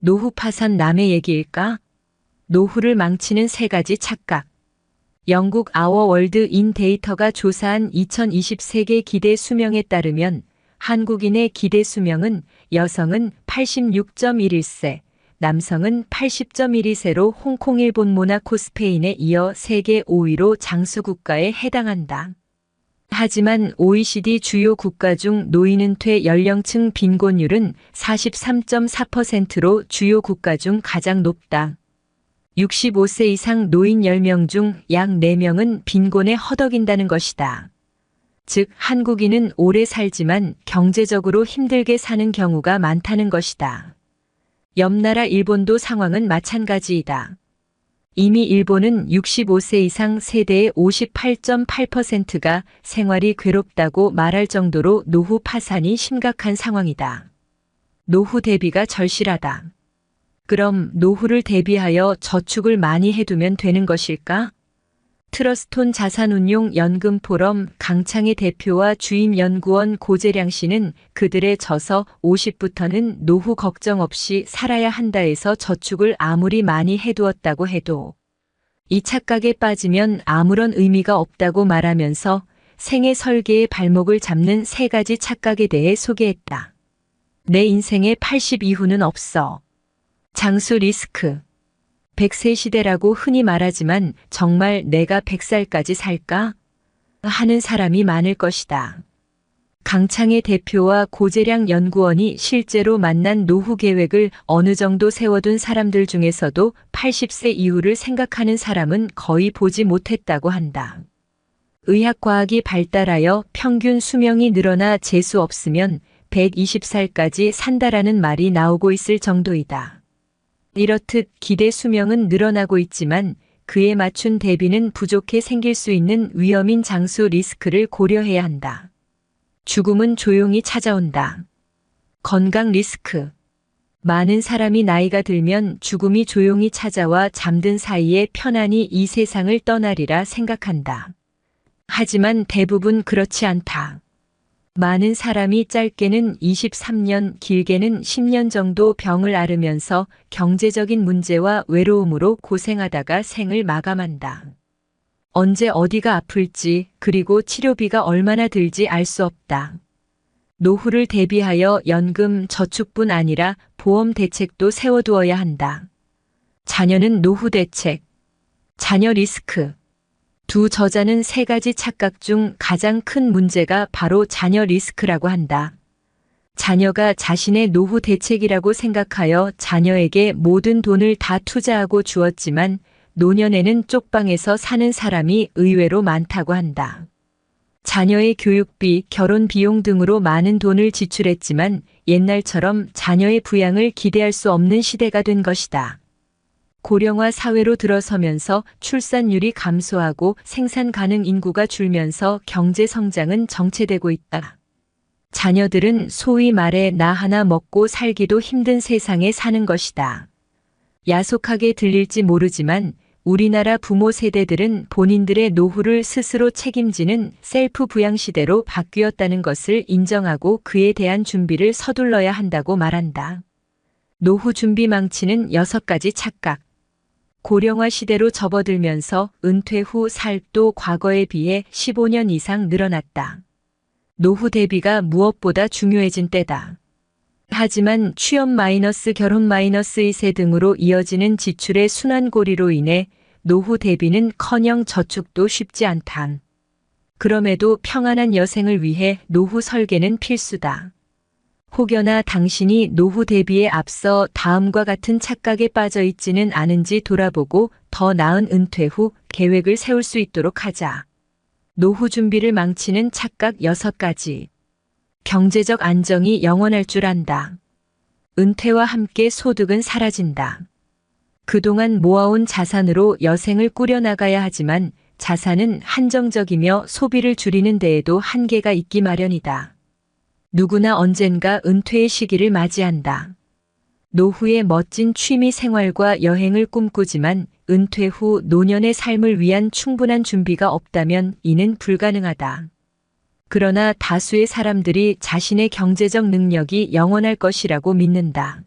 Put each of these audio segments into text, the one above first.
노후 파산 남의 얘기일까? 노후를 망치는 세 가지 착각. 영국 아워 월드 인 데이터가 조사한 2020 세계 기대 수명에 따르면 한국인의 기대 수명은 여성은 86.11세, 남성은 80.12세로 홍콩, 일본, 모나코, 스페인에 이어 세계 5위로 장수 국가에 해당한다. 하지만 OECD 주요 국가 중 노인 은퇴 연령층 빈곤율은 43.4%로 주요 국가 중 가장 높다. 65세 이상 노인 10명 중 약 4명은 빈곤에 허덕인다는 것이다. 즉, 한국인은 오래 살지만 경제적으로 힘들게 사는 경우가 많다는 것이다. 옆나라 일본도 상황은 마찬가지이다. 이미 일본은 65세 이상 세대의 58.8%가 생활이 괴롭다고 말할 정도로 노후 파산이 심각한 상황이다. 노후 대비가 절실하다. 그럼 노후를 대비하여 저축을 많이 해두면 되는 것일까? 트러스톤 자산운용 연금 포럼 강창의 대표와 주임 연구원 고재량 씨는 그들의 저서 50부터는 노후 걱정 없이 살아야 한다에서 저축을 아무리 많이 해두었다고 해도 이 착각에 빠지면 아무런 의미가 없다고 말하면서 생애 설계의 발목을 잡는 세 가지 착각에 대해 소개했다. 내 인생에 80 이후는 없어. 장수 리스크. 100세 시대라고 흔히 말하지만 정말 내가 100살까지 살까? 하는 사람이 많을 것이다. 강창의 대표와 고재량 연구원이 실제로 만난 노후 계획을 어느 정도 세워둔 사람들 중에서도 80세 이후를 생각하는 사람은 거의 보지 못했다고 한다. 의학과학이 발달하여 평균 수명이 늘어나 재수 없으면 120살까지 산다라는 말이 나오고 있을 정도이다. 이렇듯 기대 수명은 늘어나고 있지만 그에 맞춘 대비는 부족해 생길 수 있는 위험인 장수 리스크를 고려해야 한다. 죽음은 조용히 찾아온다. 건강 리스크. 많은 사람이 나이가 들면 죽음이 조용히 찾아와 잠든 사이에 편안히 이 세상을 떠나리라 생각한다. 하지만 대부분 그렇지 않다. 많은 사람이 짧게는 23년, 길게는 10년 정도 병을 앓으면서 경제적인 문제와 외로움으로 고생하다가 생을 마감한다. 언제 어디가 아플지, 그리고 치료비가 얼마나 들지 알 수 없다. 노후를 대비하여 연금, 저축뿐 아니라 보험 대책도 세워두어야 한다. 자녀는 노후 대책. 자녀 리스크. 두 저자는 세 가지 착각 중 가장 큰 문제가 바로 자녀 리스크라고 한다. 자녀가 자신의 노후 대책이라고 생각하여 자녀에게 모든 돈을 다 투자하고 주었지만 노년에는 쪽방에서 사는 사람이 의외로 많다고 한다. 자녀의 교육비, 결혼 비용 등으로 많은 돈을 지출했지만 옛날처럼 자녀의 부양을 기대할 수 없는 시대가 된 것이다. 고령화 사회로 들어서면서 출산율이 감소하고 생산 가능 인구가 줄면서 경제 성장은 정체되고 있다. 자녀들은 소위 말해 나 하나 먹고 살기도 힘든 세상에 사는 것이다. 야속하게 들릴지 모르지만 우리나라 부모 세대들은 본인들의 노후를 스스로 책임지는 셀프 부양 시대로 바뀌었다는 것을 인정하고 그에 대한 준비를 서둘러야 한다고 말한다. 노후 준비 망치는 6가지 착각. 고령화 시대로 접어들면서 은퇴 후 삶도 과거에 비해 15년 이상 늘어났다. 노후 대비가 무엇보다 중요해진 때다. 하지만 취업 마이너스 결혼 마이너스 2세 등으로 이어지는 지출의 순환고리로 인해 노후 대비는커녕 저축도 쉽지 않다. 그럼에도 평안한 여생을 위해 노후 설계는 필수다. 혹여나 당신이 노후 대비에 앞서 다음과 같은 착각에 빠져 있지는 않은지 돌아보고 더 나은 은퇴 후 계획을 세울 수 있도록 하자. 노후 준비를 망치는 착각 6가지. 경제적 안정이 영원할 줄 안다. 은퇴와 함께 소득은 사라진다. 그동안 모아온 자산으로 여생을 꾸려나가야 하지만 자산은 한정적이며 소비를 줄이는 데에도 한계가 있기 마련이다. 누구나 언젠가 은퇴의 시기를 맞이한다. 노후의 멋진 취미 생활과 여행을 꿈꾸지만 은퇴 후 노년의 삶을 위한 충분한 준비가 없다면 이는 불가능하다. 그러나 다수의 사람들이 자신의 경제적 능력이 영원할 것이라고 믿는다.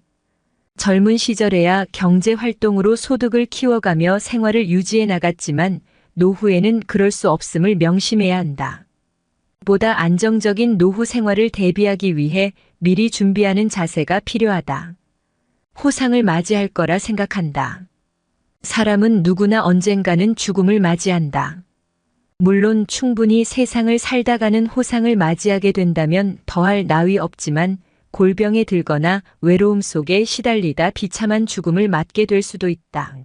젊은 시절에야 경제 활동으로 소득을 키워가며 생활을 유지해 나갔지만 노후에는 그럴 수 없음을 명심해야 한다. 보다 안정적인 노후 생활을 대비하기 위해 미리 준비하는 자세가 필요하다. 호상을 맞이할 거라 생각한다. 사람은 누구나 언젠가는 죽음을 맞이한다. 물론 충분히 세상을 살다 가는 호상을 맞이하게 된다면 더할 나위 없지만 골병에 들거나 외로움 속에 시달리다 비참한 죽음을 맞게 될 수도 있다.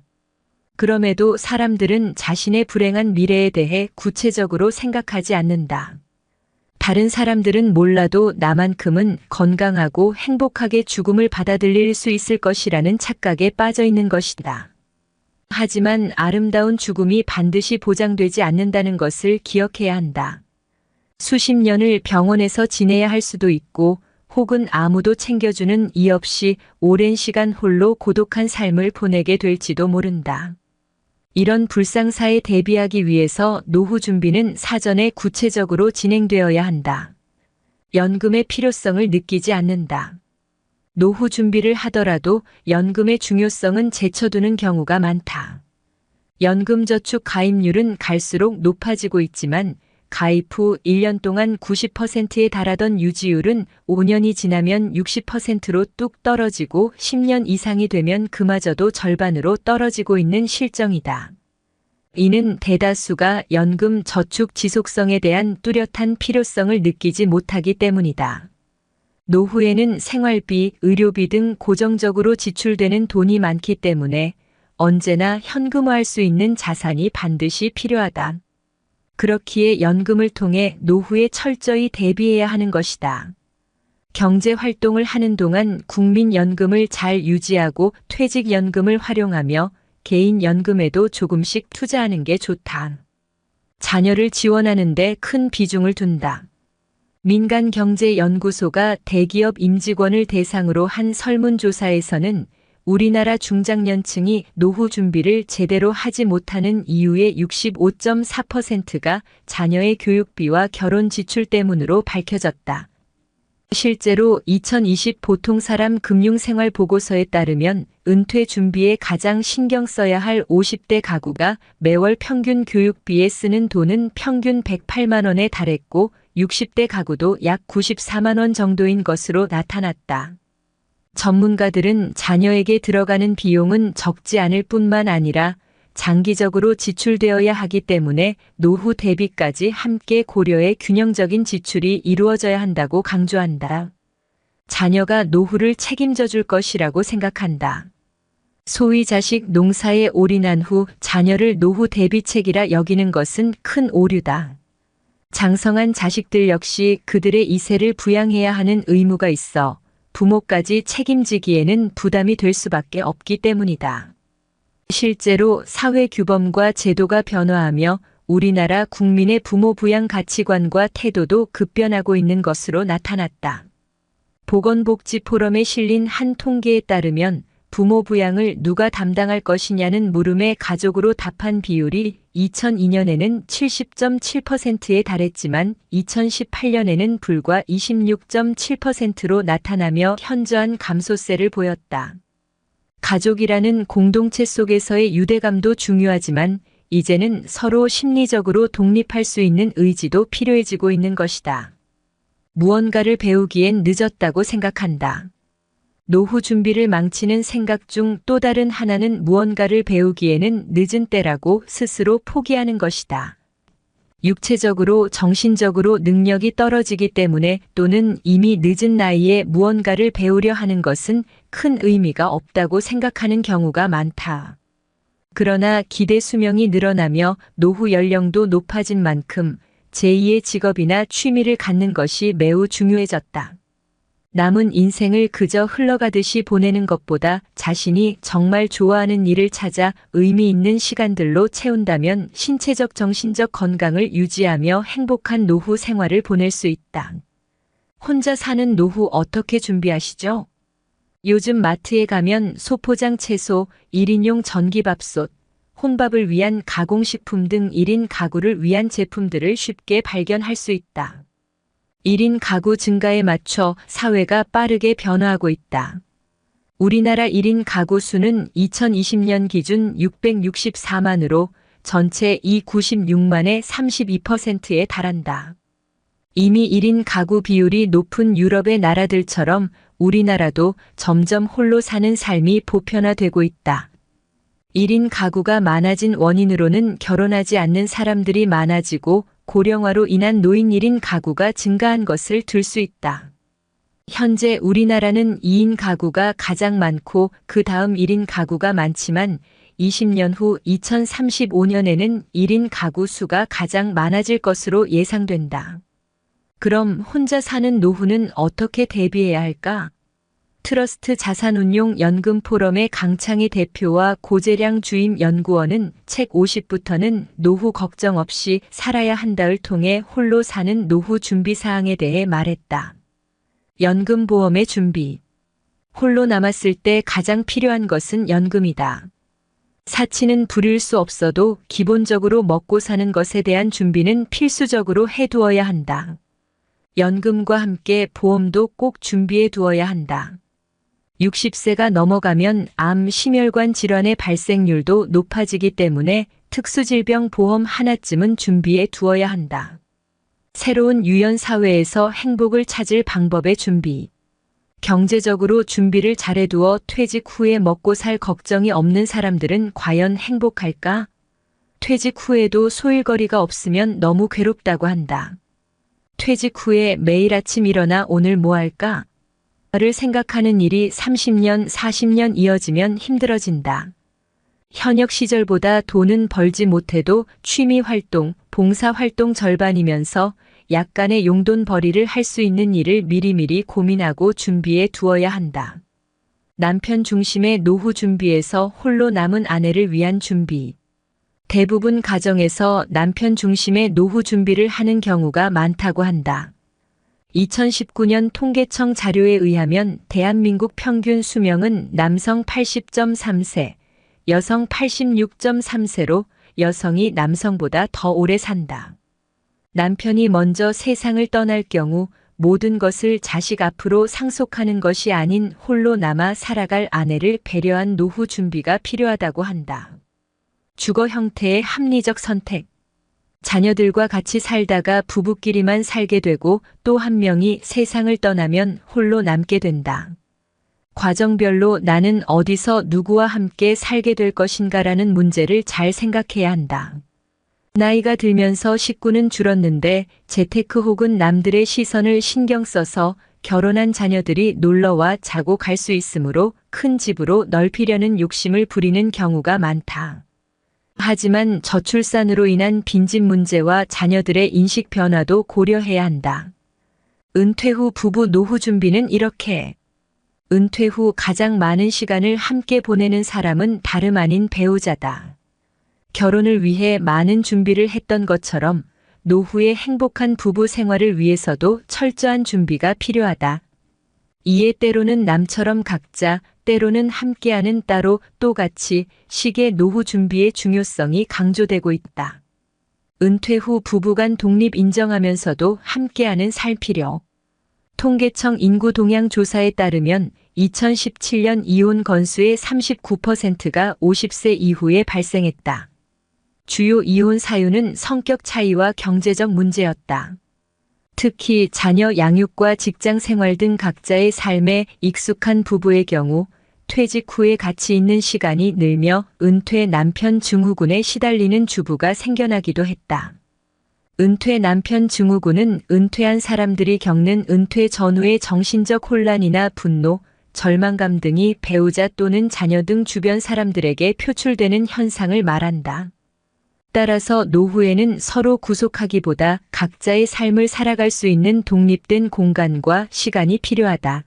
그럼에도 사람들은 자신의 불행한 미래에 대해 구체적으로 생각하지 않는다. 다른 사람들은 몰라도 나만큼은 건강하고 행복하게 죽음을 받아들일 수 있을 것이라는 착각에 빠져 있는 것이다. 하지만 아름다운 죽음이 반드시 보장되지 않는다는 것을 기억해야 한다. 수십 년을 병원에서 지내야 할 수도 있고 혹은 아무도 챙겨주는 이 없이 오랜 시간 홀로 고독한 삶을 보내게 될지도 모른다. 이런 불상사에 대비하기 위해서 노후 준비는 사전에 구체적으로 진행되어야 한다. 연금의 필요성을 느끼지 않는다. 노후 준비를 하더라도 연금의 중요성은 제쳐두는 경우가 많다. 연금저축 가입률은 갈수록 높아지고 있지만 가입 후 1년 동안 90%에 달하던 유지율은 5년이 지나면 60%로 뚝 떨어지고 10년 이상이 되면 그마저도 절반으로 떨어지고 있는 실정이다. 이는 대다수가 연금 저축 지속성에 대한 뚜렷한 필요성을 느끼지 못하기 때문이다. 노후에는 생활비, 의료비 등 고정적으로 지출되는 돈이 많기 때문에 언제나 현금화할 수 있는 자산이 반드시 필요하다. 그렇기에 연금을 통해 노후에 철저히 대비해야 하는 것이다. 경제 활동을 하는 동안 국민연금을 잘 유지하고 퇴직연금을 활용하며 개인연금에도 조금씩 투자하는 게 좋다. 자녀를 지원하는 데 큰 비중을 둔다. 민간경제연구소가 대기업 임직원을 대상으로 한 설문조사에서는 우리나라 중장년층이 노후 준비를 제대로 하지 못하는 이유의 65.4%가 자녀의 교육비와 결혼 지출 때문으로 밝혀졌다. 실제로 2020 보통사람 금융생활 보고서에 따르면 은퇴 준비에 가장 신경 써야 할 50대 가구가 매월 평균 교육비에 쓰는 돈은 평균 108만 원에 달했고 60대 가구도 약 94만 원 정도인 것으로 나타났다. 전문가들은 자녀에게 들어가는 비용은 적지 않을 뿐만 아니라 장기적으로 지출되어야 하기 때문에 노후 대비까지 함께 고려해 균형적인 지출이 이루어져야 한다고 강조한다. 자녀가 노후를 책임져 줄 것이라고 생각한다. 소위 자식 농사에 올인한 후 자녀를 노후 대비책이라 여기는 것은 큰 오류다. 장성한 자식들 역시 그들의 이세를 부양해야 하는 의무가 있어 부모까지 책임지기에는 부담이 될 수밖에 없기 때문이다. 실제로 사회 규범과 제도가 변화하며 우리나라 국민의 부모 부양 가치관과 태도도 급변하고 있는 것으로 나타났다. 보건복지 포럼에 실린 한 통계에 따르면 부모 부양을 누가 담당할 것이냐는 물음에 가족으로 답한 비율이 2002년에는 70.7%에 달했지만 2018년에는 불과 26.7%로 나타나며 현저한 감소세를 보였다. 가족이라는 공동체 속에서의 유대감도 중요하지만 이제는 서로 심리적으로 독립할 수 있는 의지도 필요해지고 있는 것이다. 무언가를 배우기엔 늦었다고 생각한다. 노후 준비를 망치는 생각 중 또 다른 하나는 무언가를 배우기에는 늦은 때라고 스스로 포기하는 것이다. 육체적으로 정신적으로 능력이 떨어지기 때문에 또는 이미 늦은 나이에 무언가를 배우려 하는 것은 큰 의미가 없다고 생각하는 경우가 많다. 그러나 기대 수명이 늘어나며 노후 연령도 높아진 만큼 제2의 직업이나 취미를 갖는 것이 매우 중요해졌다. 남은 인생을 그저 흘러가듯이 보내는 것보다 자신이 정말 좋아하는 일을 찾아 의미 있는 시간들로 채운다면 신체적 정신적 건강을 유지하며 행복한 노후 생활을 보낼 수 있다. 혼자 사는 노후 어떻게 준비하시죠? 요즘 마트에 가면 소포장 채소, 1인용 전기밥솥, 혼밥을 위한 가공식품 등 1인 가구를 위한 제품들을 쉽게 발견할 수 있다. 1인 가구 증가에 맞춰 사회가 빠르게 변화하고 있다. 우리나라 1인 가구 수는 2020년 기준 664만으로 전체 이 96만의 32%에 달한다. 이미 1인 가구 비율이 높은 유럽의 나라들처럼 우리나라도 점점 홀로 사는 삶이 보편화되고 있다. 1인 가구가 많아진 원인으로는 결혼하지 않는 사람들이 많아지고 고령화로 인한 노인 1인 가구가 증가한 것을 들 수 있다. 현재 우리나라는 2인 가구가 가장 많고 그 다음 1인 가구가 많지만 20년 후 2035년에는 1인 가구 수가 가장 많아질 것으로 예상된다. 그럼 혼자 사는 노후는 어떻게 대비해야 할까? 트러스트 자산운용 연금 포럼의 강창희 대표와 고재량 주임 연구원은 책 50부터는 노후 걱정 없이 살아야 한다를 통해 홀로 사는 노후 준비 사항에 대해 말했다. 연금보험의 준비. 홀로 남았을 때 가장 필요한 것은 연금이다. 사치는 부릴 수 없어도 기본적으로 먹고 사는 것에 대한 준비는 필수적으로 해두어야 한다. 연금과 함께 보험도 꼭 준비해 두어야 한다. 60세가 넘어가면 암, 심혈관 질환의 발생률도 높아지기 때문에 특수질병 보험 하나쯤은 준비해 두어야 한다. 새로운 유연 사회에서 행복을 찾을 방법의 준비. 경제적으로 준비를 잘해두어 퇴직 후에 먹고 살 걱정이 없는 사람들은 과연 행복할까? 퇴직 후에도 소일거리가 없으면 너무 괴롭다고 한다. 퇴직 후에 매일 아침 일어나 오늘 뭐 할까? 를 생각하는 일이 30년, 40년 이어지면 힘들어진다. 현역 시절보다 돈은 벌지 못해도 취미 활동, 봉사 활동 절반이면서 약간의 용돈벌이를 할 수 있는 일을 미리미리 고민하고 준비해 두어야 한다. 남편 중심의 노후 준비에서 홀로 남은 아내를 위한 준비. 대부분 가정에서 남편 중심의 노후 준비를 하는 경우가 많다고 한다. 2019년 통계청 자료에 의하면 대한민국 평균 수명은 남성 80.3세, 여성 86.3세로 여성이 남성보다 더 오래 산다. 남편이 먼저 세상을 떠날 경우 모든 것을 자식 앞으로 상속하는 것이 아닌 홀로 남아 살아갈 아내를 배려한 노후 준비가 필요하다고 한다. 주거 형태의 합리적 선택. 자녀들과 같이 살다가 부부끼리만 살게 되고 또 한 명이 세상을 떠나면 홀로 남게 된다. 과정별로 나는 어디서 누구와 함께 살게 될 것인가라는 문제를 잘 생각해야 한다. 나이가 들면서 식구는 줄었는데 재테크 혹은 남들의 시선을 신경 써서 결혼한 자녀들이 놀러와 자고 갈 수 있으므로 큰 집으로 넓히려는 욕심을 부리는 경우가 많다. 하지만 저출산으로 인한 빈집 문제와 자녀들의 인식 변화도 고려해야 한다. 은퇴 후 부부 노후 준비는 이렇게. 은퇴 후 가장 많은 시간을 함께 보내는 사람은 다름 아닌 배우자다. 결혼을 위해 많은 준비를 했던 것처럼 노후의 행복한 부부 생활을 위해서도 철저한 준비가 필요하다. 이에 때로는 남처럼 각자, 때로는 함께하는 따로 또 같이 식의 노후 준비의 중요성이 강조되고 있다. 은퇴 후 부부간 독립 인정하면서도 함께하는 살 필요. 통계청 인구 동향 조사에 따르면 2017년 이혼 건수의 39%가 50세 이후에 발생했다. 주요 이혼 사유는 성격 차이와 경제적 문제였다. 특히 자녀 양육과 직장 생활 등 각자의 삶에 익숙한 부부의 경우 퇴직 후에 같이 있는 시간이 늘며 은퇴 남편 증후군에 시달리는 주부가 생겨나기도 했다. 은퇴 남편 증후군은 은퇴한 사람들이 겪는 은퇴 전후의 정신적 혼란이나 분노, 절망감 등이 배우자 또는 자녀 등 주변 사람들에게 표출되는 현상을 말한다. 따라서 노후에는 서로 구속하기보다 각자의 삶을 살아갈 수 있는 독립된 공간과 시간이 필요하다.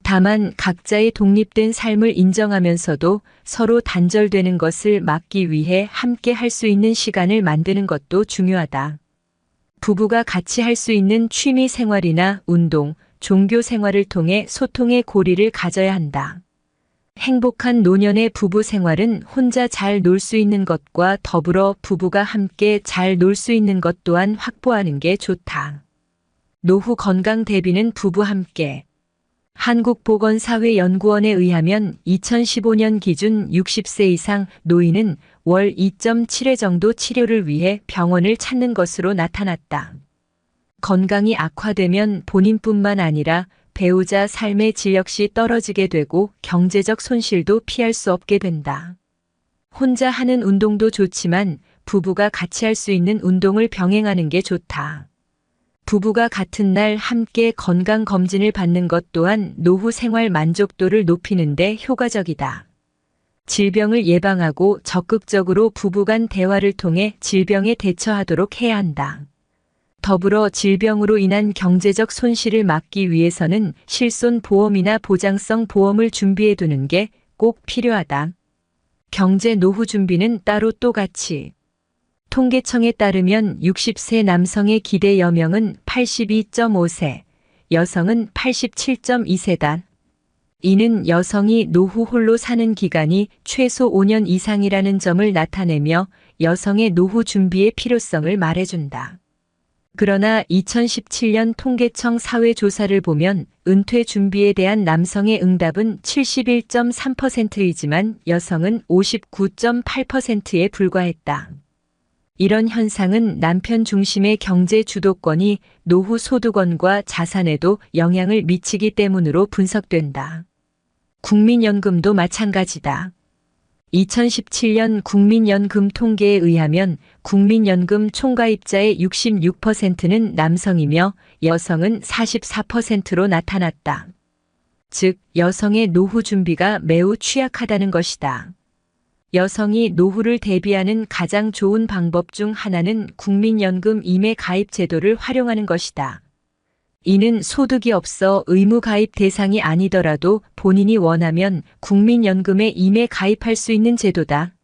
다만 각자의 독립된 삶을 인정하면서도 서로 단절되는 것을 막기 위해 함께 할 수 있는 시간을 만드는 것도 중요하다. 부부가 같이 할 수 있는 취미 생활이나 운동, 종교 생활을 통해 소통의 고리를 가져야 한다. 행복한 노년의 부부 생활은 혼자 잘 놀 수 있는 것과 더불어 부부가 함께 잘 놀 수 있는 것 또한 확보하는 게 좋다. 노후 건강 대비는 부부 함께. 한국보건사회연구원에 의하면 2015년 기준 60세 이상 노인은 월 2.7회 정도 치료를 위해 병원을 찾는 것으로 나타났다. 건강이 악화되면 본인뿐만 아니라 배우자 삶의 질 역시 떨어지게 되고 경제적 손실도 피할 수 없게 된다. 혼자 하는 운동도 좋지만 부부가 같이 할 수 있는 운동을 병행하는 게 좋다. 부부가 같은 날 함께 건강검진을 받는 것 또한 노후 생활 만족도를 높이는 데 효과적이다. 질병을 예방하고 적극적으로 부부간 대화를 통해 질병에 대처하도록 해야 한다. 더불어 질병으로 인한 경제적 손실을 막기 위해서는 실손보험이나 보장성 보험을 준비해 두는 게 꼭 필요하다. 경제 노후 준비는 따로 또 같이. 통계청에 따르면 60세 남성의 기대 여명은 82.5세, 여성은 87.2세다. 이는 여성이 노후 홀로 사는 기간이 최소 5년 이상이라는 점을 나타내며 여성의 노후 준비의 필요성을 말해준다. 그러나 2017년 통계청 사회조사를 보면 은퇴 준비에 대한 남성의 응답은 71.3%이지만 여성은 59.8%에 불과했다. 이런 현상은 남편 중심의 경제 주도권이 노후 소득원과 자산에도 영향을 미치기 때문으로 분석된다. 국민연금도 마찬가지다. 2017년 국민연금 통계에 의하면 국민연금 총가입자의 66%는 남성이며 여성은 44%로 나타났다. 즉, 여성의 노후 준비가 매우 취약하다는 것이다. 여성이 노후를 대비하는 가장 좋은 방법 중 하나는 국민연금 임해 가입 제도를 활용하는 것이다. 이는 소득이 없어 의무 가입 대상이 아니더라도 본인이 원하면 국민연금에 임해 가입할 수 있는 제도다.